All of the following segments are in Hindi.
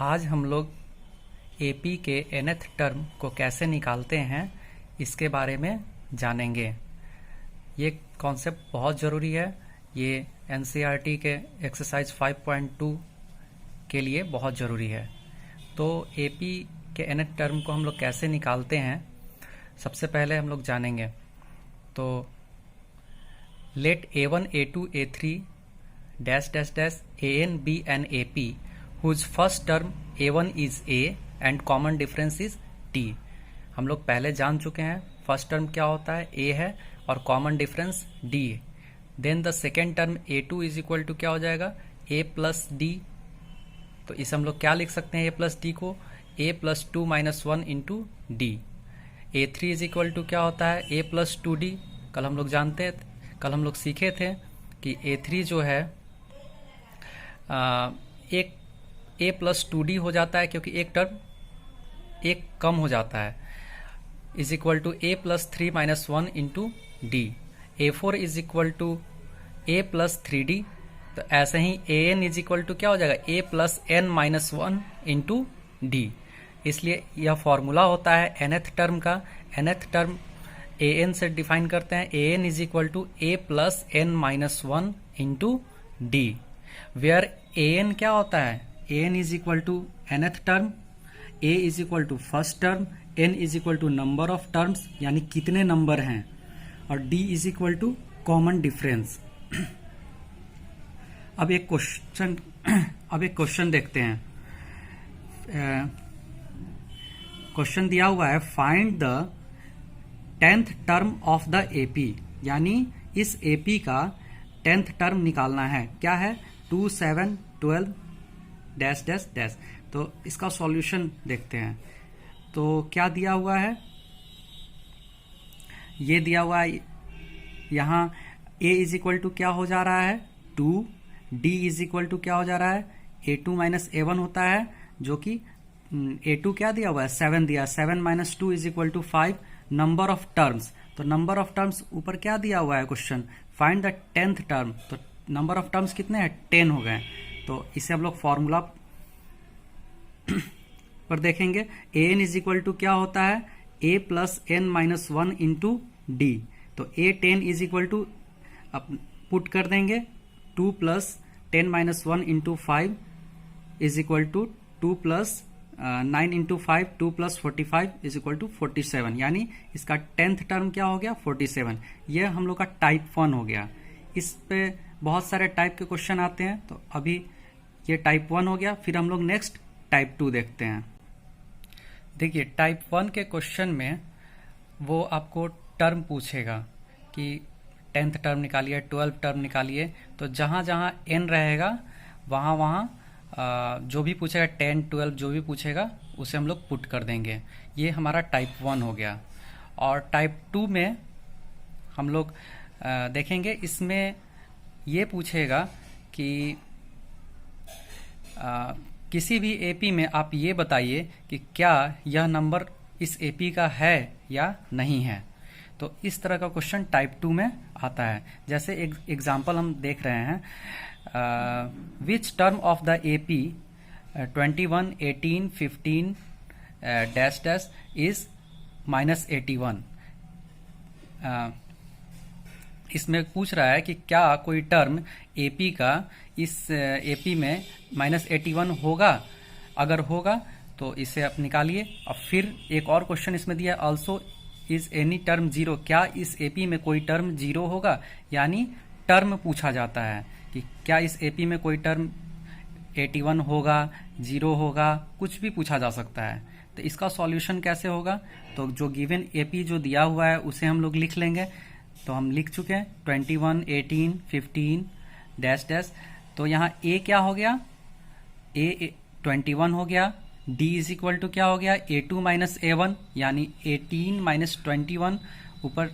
आज हम लोग एपी के nth टर्म को कैसे निकालते हैं इसके बारे में जानेंगे। ये कॉन्सेप्ट बहुत ज़रूरी है। ये एनसीईआरटी के एक्सरसाइज 5.2 के लिए बहुत ज़रूरी है। तो एपी के nth टर्म को हम लोग कैसे निकालते हैं सबसे पहले हम लोग जानेंगे। तो let A1 A2 A3 dash dash dash AN B and AP whose first term A1 is A and common difference is T। हम लोग पहले जान चुके हैं फर्स्ट टर्म क्या होता है, A है और कॉमन डिफरेंस D है। Then the second term A2 is equal to क्या हो जाएगा, A प्लस D। तो इसे हम लोग क्या लिख सकते हैं A प्लस D को, A plus 2 minus 1 into D। A3 is equal to क्या होता है, A प्लस 2D। कल हम लोग सीखे थे कि A3 जो है एक A प्लस 2D हो जाता है क्योंकि एक टर्म एक कम हो जाता है, is equal to A plus 3 minus 1 into D। A4 is equal to A plus 3D। तो ऐसे ही AN इज इक्वल टू क्या हो जाएगा, A plus N minus 1 into D। इसलिए यह फॉर्मूला होता है nth टर्म का। nth टर्म AN से डिफाइन करते हैं, AN is equal to A plus N minus 1 into D, where AN क्या होता है, AN is equal to nth term, A is equal to first term, N is equal to number of terms यानी कितने नंबर हैं, और D is equal to common difference. अब एक क्वेश्चन देखते हैं। क्वेश्चन दिया हुआ है, find the 10th term of the AP, यानी इस AP का 10th टर्म निकालना है। क्या है, 2 7 12 डैश डैश डैश। तो इसका सॉल्यूशन देखते हैं। तो क्या दिया हुआ है, ये दिया हुआ है यहाँ A इज इक्वल टू क्या हो जा रहा है 2, D इज इक्वल टू क्या हो जा रहा है A2 माइनस A1 होता है, जो कि A2 क्या दिया हुआ है 7 दिया, 7 minus 2 is equal to 5। Number of terms, तो नंबर ऑफ टर्म्स ऊपर क्या दिया हुआ है question, find the 10th term. तो नंबर ऑफ टर्म्स कितने हैं, 10 हो गए। तो इसे हम लोग फॉर्मूला पर देखेंगे। AN इज इक्वल टू क्या होता है, A plus N minus 1 into D। तो A10 is equal to put कर देंगे 2 plus 10 minus 1 into 5 is equal to 2 plus 9 into 5, 2 plus 45 is equal to 47, यानी इसका 10th टर्म क्या हो गया 47। यह हम लोग का टाइप 1 हो गया। इस पे बहुत सारे टाइप के क्वेश्चन आते हैं, तो अभी ये टाइप 1 हो गया। फिर हम लोग नेक्स्ट टाइप 2 देखते हैं। देखिए टाइप 1 के क्वेश्चन में वो आपको टर्म पूछेगा कि 10th टर्म निकालिए, 12th टर्म निकालिए। तो जहाँ जहाँ n रहेगा वहाँ वहाँ जो भी पूछेगा 10 12 जो भी पूछेगा उसे हम लोग पुट कर देंगे। ये हमारा टाइप 1 हो गया। और टाइप 2 में हम लोग देखेंगे, इसमें ये पूछेगा कि किसी भी एपी में आप ये बताइए कि क्या यह नंबर इस एपी का है या नहीं है। तो इस तरह का क्वेश्चन टाइप 2 में आता है। जैसे एक एग्जाम्पल हम देख रहे हैं, which term of the AP 21 18 15 dash dash is minus 81। इसमें पूछ रहा है कि क्या कोई टर्म एपी का इस एपी में माइनस 81 होगा। अगर होगा तो इसे आप निकालिए। और फिर एक और क्वेश्चन इसमें दिया है, also is any term zero, क्या इस एपी में कोई टर्म जीरो होगा, यानी टर्म पूछा जाता है कि क्या इस एपी में कोई टर्म 81 होगा, जीरो होगा, कुछ भी पूछा जा सकता है। तो इसका सॉल्यूशन कैसे होगा, तो जो गिवन एपी जो दिया हुआ है उसे हम लोग लिख लेंगे। तो हम लिख चुके हैं 21 18 15 डैश डैश। तो यहाँ A क्या हो गया, A 21 हो गया। D इज इक्वल टू क्या हो गया, A2 माइनस A1, यानी 18 माइनस 21 ऊपर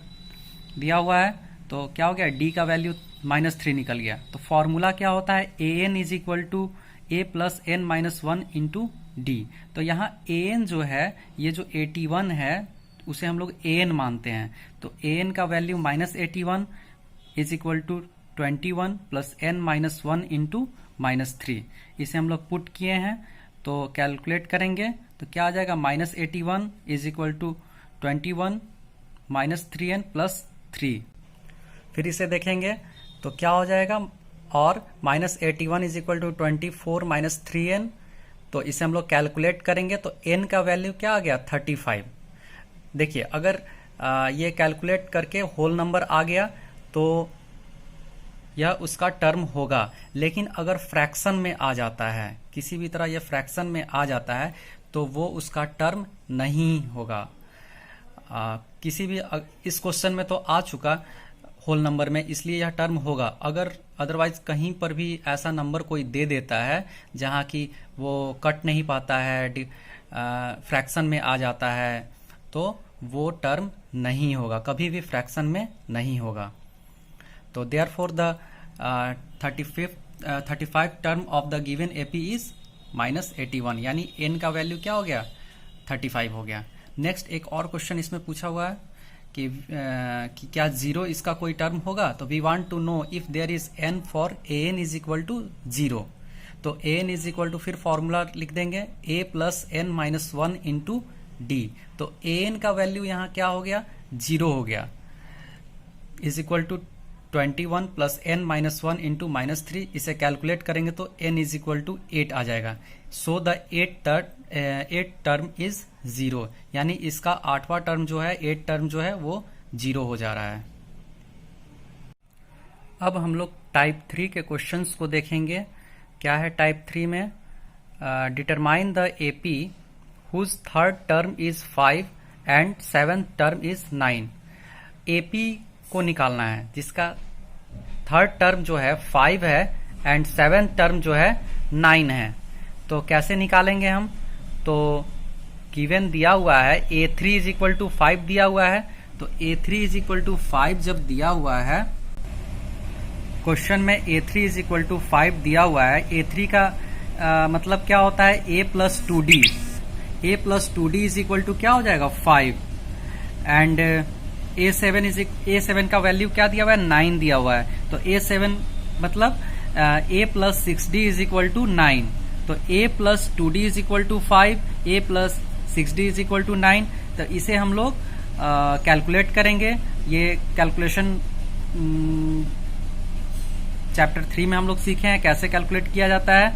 दिया हुआ है। तो क्या हो गया, D का वैल्यू -3 निकल गया। तो फॉर्मूला क्या होता है, AN is equal to A plus N minus 1 into D। तो यहाँ AN जो है, ये जो 81 है उसे हम लोग AN मानते हैं। तो AN का value -81 is equal to 21 plus N minus 1 into -3। इसे हम लोग पुट किए हैं तो कैलकुलेट करेंगे तो क्या आ जाएगा, -81 is equal to 21 -3n plus 3। फिर इसे देखेंगे तो क्या हो जाएगा, और -81 इज इक्वल टू 24 -3n, तो इसे हम लोग कैलकुलेट करेंगे तो n का वैल्यू क्या आ गया, 35। देखिए अगर ये कैलकुलेट करके होल नंबर आ गया तो यह उसका टर्म होगा, लेकिन अगर फ्रैक्शन में आ जाता है, किसी भी तरह यह फ्रैक्शन में आ जाता है तो वो उसका टर्म नहीं होगा। किसी भी इस क्वेश्चन में तो आ चुका होल नंबर में, इसलिए यह टर्म होगा। अगर अदरवाइज कहीं पर भी ऐसा नंबर कोई दे देता है जहाँ की वो कट नहीं पाता है, फ्रैक्शन में आ जाता है, तो वो टर्म नहीं होगा, कभी भी फ्रैक्शन में नहीं होगा। तो therefore the 35 term of the given AP is -81, यानी n का वैल्यू क्या हो गया, 35 हो गया। नेक्स्ट एक और क्वेश्चन इसमें पूछा हुआ है कि क्या 0 इसका कोई टर्म होगा, तो we want to know if there is n for an is equal to 0। तो an इज इक्वल टू, फिर फॉर्मूला लिख देंगे a plus n minus 1 into D. तो an का वैल्यू यहाँ क्या हो गया, 0 हो गया, is equal to 21 plus n minus 1 into -3। इसे कैलकुलेट करेंगे तो n इज इक्वल टू 8 आ जाएगा। सो द 8 टर्म इज 0, यानी इसका 8वां टर्म जो है, 8 टर्म जो है वो 0 हो जा रहा है। अब हम लोग टाइप 3 के क्वेश्चंस को देखेंगे। क्या है टाइप 3 में, determine the AP whose third term is 5 and 7th term is 9। AP को निकालना है जिसका थर्ड टर्म जो है 5 है एंड 7th टर्म जो है 9 है। तो कैसे निकालेंगे हम, तो गिवन दिया हुआ है a3 इज इक्वल टू 5 दिया हुआ है, तो a3 इज इक्वल टू 5 जब दिया हुआ है क्वेश्चन में, a3 इज इक्वल टू 5 दिया हुआ है, a3 का मतलब क्या होता है, a plus 2d, a plus 2d is equal to क्या हो जाएगा 5, एंड a7 का वैल्यू क्या दिया हुआ है, 9 दिया हुआ है। तो a7 मतलब a plus 6d is equal to 9, तो a plus 2d is equal to 5, a plus 6d is equal to 9। तो इसे हम लोग कैलकुलेट करेंगे। ये कैलकुलेशन चैप्टर 3 में हम लोग सीखे हैं कैसे कैलकुलेट किया जाता है।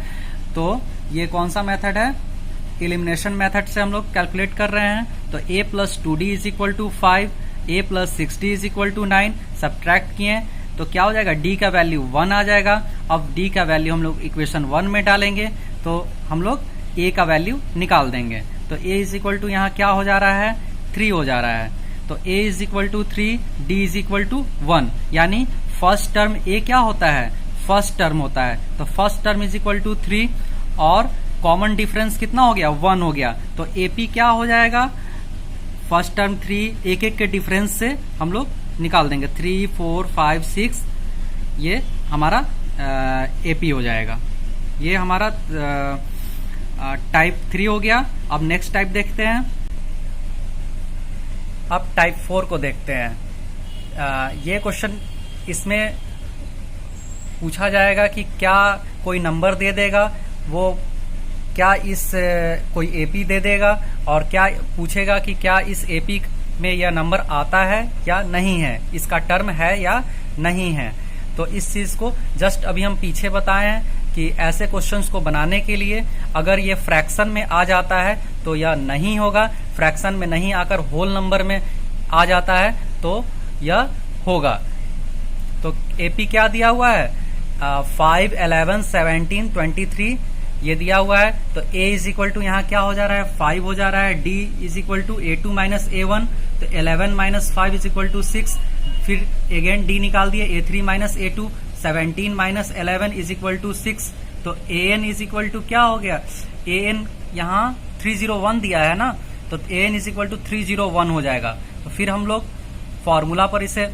तो ये कौन सा मेथड है, एलिमिनेशन मेथड से हम लोग कैलकुलेट कर रहे हैं। तो a plus 2d is equal to 5, a plus 6d is equal to 9, subtract किए तो क्या हो जाएगा, d का वैल्यू 1 आ जाएगा। अब d का वैल्यू हम लोग इक्वेशन 1 में डालेंगे तो हम लोग a का वैल्यू निकाल देंगे। तो a इज इक्वल टू यहाँ क्या हो जा रहा है, 3 हो जा रहा है। तो a is equal to 3, d is equal to 1, यानी फर्स्ट टर्म a क्या होता है, फर्स्ट टर्म होता है। तो first term is equal to 3 और कॉमन डिफरेंस कितना हो गया, 1 हो गया। तो AP क्या हो जाएगा, फर्स्ट टर्म 3 एक एक के डिफरेंस से हम लोग निकाल देंगे, 3 4 5 6, ये हमारा AP हो जाएगा। ये हमारा टाइप 3 हो गया। अब नेक्स्ट टाइप देखते हैं। अब टाइप 4 को देखते हैं। ये क्वेश्चन इसमें पूछा जाएगा कि क्या कोई नंबर दे देगा, वो क्या इस कोई एपी दे देगा, और क्या पूछेगा कि क्या इस एपी में यह नंबर आता है या नहीं है, इसका टर्म है या नहीं है। तो इस चीज को जस्ट अभी हम पीछे बताए हैं कि ऐसे क्वेश्चंस को बनाने के लिए अगर ये फ्रैक्शन में आ जाता है तो यह नहीं होगा, फ्रैक्शन में नहीं आकर होल नंबर में आ जाता है तो यह होगा। तो एपी क्या दिया हुआ है, 5 11 17 23 ये दिया हुआ है। तो a इज इक्वल टू यहाँ क्या हो जा रहा है, 5 हो जा रहा है। d is equal to a2 minus a1, तो 11 माइनस 5 इज इक्वल टू 6। फिर अगेन d निकाल दिए, a3 minus a2, 17 minus 11 is equal to 6। तो an इज इक्वल टू क्या हो गया, an यहाँ 301 दिया है ना, तो an इज इक्वल टू 301 हो जाएगा। तो फिर हम लोग फॉर्मूला पर इसे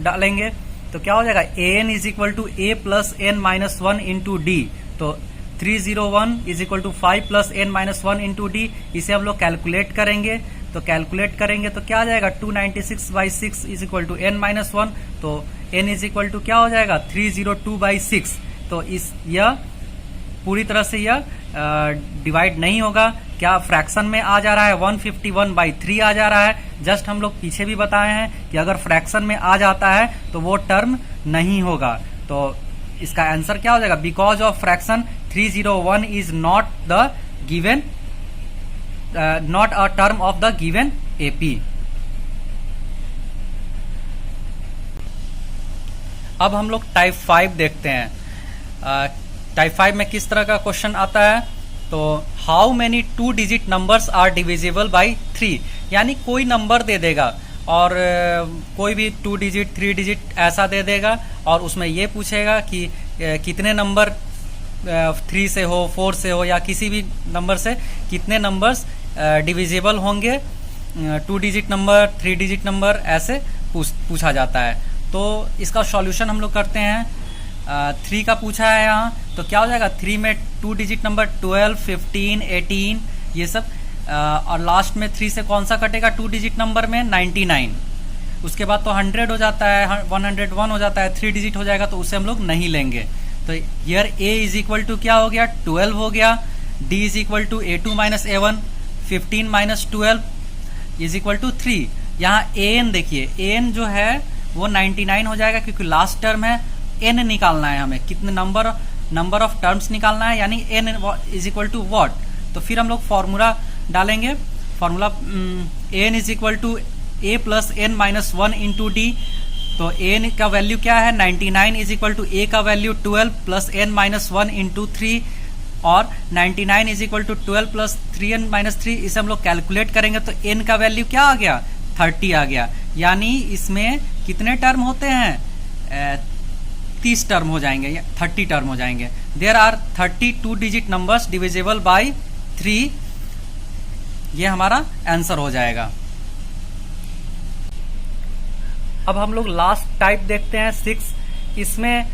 डालेंगे तो क्या हो जाएगा, an is equal to a plus n minus 1 into D. तो 301 is equal to 5 plus n minus 1 into D. इसे हम लोग कैलकुलेट करेंगे तो कैलकुलेट करेंगे तो क्या आ जाएगा, 296/6 is equal to n minus 1। तो n इज इक्वल टू क्या हो जाएगा, 302/6। तो इस यह पूरी तरह से यह डिवाइड नहीं होगा, क्या फ्रैक्शन में आ जा रहा है 151/3 आ जा रहा है। जस्ट हम लोग पीछे भी बताए हैं कि अगर फ्रैक्शन में आ जाता है तो वो टर्म नहीं होगा। तो इसका आंसर क्या हो जाएगा, because of fraction 301 is not the given, not a term of the given AP. अब हम लोग टाइप 5 देखते हैं। टाइप 5 में किस तरह का क्वेश्चन आता है, तो how many 2 digit numbers are divisible by 3, यानी कोई नंबर दे देगा और कोई भी 2 डिजिट 3 डिजिट ऐसा दे देगा और उसमें ये पूछेगा कि कितने नंबर 3 से हो, 4 से हो या किसी भी नंबर से कितने नंबर्स डिविजिबल होंगे, 2 डिजिट नंबर 3 डिजिट नंबर ऐसे पूछा जाता है। तो इसका सॉल्यूशन हम लोग करते हैं। 3 का पूछा है यहाँ, तो क्या हो जाएगा, 3 में 2 डिजिट नंबर 12, 15, 18 ये सब, और लास्ट में 3 से कौन सा कटेगा 2 डिजिट नंबर में, 99। उसके बाद तो 100 हो जाता है, 101 हो जाता है, 3 डिजिट हो जाएगा तो उसे हम लोग नहीं लेंगे। तो here a is equal to क्या हो गया, 12 हो गया, d is equal to a2 minus a1, 15 minus 12 is equal to 3। यहाँ an देखिए, an जो है वो 99 हो जाएगा क्योंकि लास्ट टर्म है, n निकालना है हमें, कितने नंबर ऑफ टर्म्स निकालना है, यानी n is equal to what. तो फिर हम लोग फॉर्मूला डालेंगे, formula n is equal to a plus n minus 1 into D. तो n का वैल्यू क्या है, 99 इज इक्वल टू a का value 12 plus n minus 1 into 3, और 99 is equal to 12 plus 3n minus 3, इसे हम लोग कैलकुलेट करेंगे तो n का वैल्यू क्या आ गया, 30 आ गया। यानी इसमें कितने टर्म होते हैं, 30 टर्म हो जाएंगे या 30 टर्म हो जाएंगे। There are 32 digit numbers divisible by 3, ये हमारा आंसर हो जाएगा। अब हम लोग लास्ट टाइप देखते हैं 6। इसमें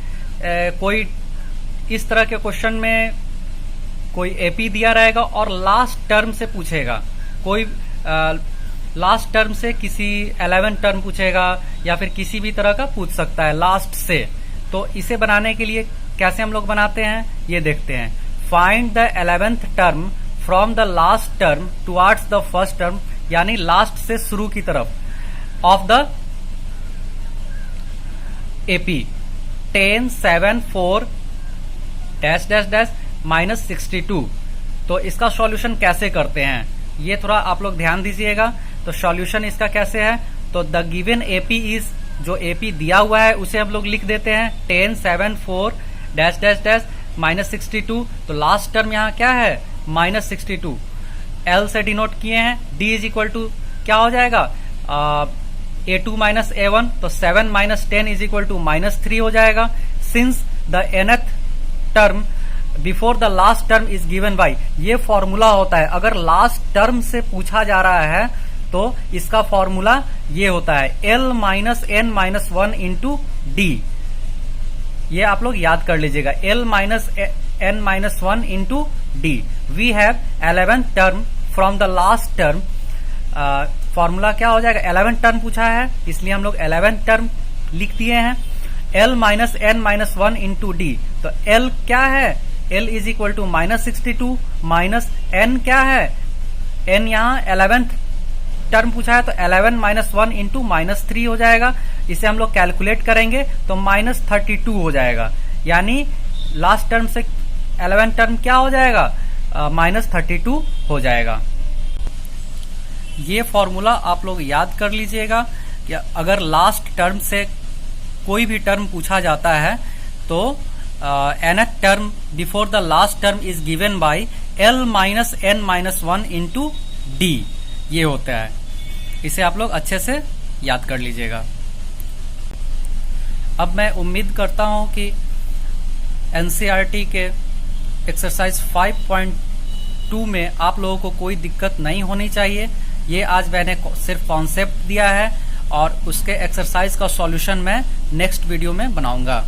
कोई इस तरह के क्वेश्चन में कोई एपी दिया रहेगा और लास्ट टर्म से पूछेगा, कोई लास्ट टर्म से किसी 11 टर्म पूछेगा या फिर किसी भी तरह का पूछ सकता है लास्ट से। तो इसे बनाने के लिए कैसे हम लोग बनाते हैं ये देखते हैं। Find the 11th term from the last term towards the first term, यानी लास्ट से शुरू की तरफ of the AP 10, 7, 4 dash dash dash minus 62। तो इसका सॉल्यूशन कैसे करते हैं ये थोड़ा आप लोग ध्यान दीजिएगा। तो सॉल्यूशन इसका कैसे है, तो द गिवन एपी इज, जो एपी दिया हुआ है उसे हम लोग लिख देते हैं 10, 7, 4 डैश डैश डैश माइनस 62। तो लास्ट टर्म यहाँ क्या है, माइनस 62, एल से डिनोट किए हैं। डी इज इक्वल टू क्या हो जाएगा, a2 माइनस a1, तो 7 minus 10 is equal to minus 3 हो जाएगा। Since the nth term before the last term is given by, ये फॉर्मूला होता है, अगर लास्ट टर्म से पूछा जा रहा है तो इसका फॉर्मूला ये होता है l minus n minus 1 into D. ये आप लोग याद कर लीजिएगा, l minus n minus 1 into D. We have 11th term from the last term. Formula क्या हो जाएगा, 11 टर्म पूछा है इसलिए हम लोग 11 टर्म लिख दिए हैं, l minus n minus 1 into D. तो l क्या है, l is equal to minus 62 minus n क्या है, n यहाँ 11th टर्म पूछा है तो 11 माइनस 1 इंटू माइनस 3 हो जाएगा। इसे हम लोग कैलकुलेट करेंगे तो माइनस 32 हो जाएगा, यानी लास्ट टर्म से 11 टर्म क्या हो जाएगा, माइनस 32 हो जाएगा। ये फॉर्मूला आप लोग याद कर लीजिएगा कि अगर लास्ट टर्म से कोई भी टर्म पूछा जाता है तो nth term before the last term is given by l minus n minus 1 into D, ये होता है। इसे आप लोग अच्छे से याद कर लीजिएगा। अब मैं उम्मीद करता हूं कि एनसीईआरटी के एक्सरसाइज 5.2 में आप लोगों को कोई दिक्कत नहीं होनी चाहिए। ये आज मैंने सिर्फ कॉन्सेप्ट दिया है और उसके एक्सरसाइज का सॉल्यूशन मैं नेक्स्ट वीडियो में बनाऊंगा।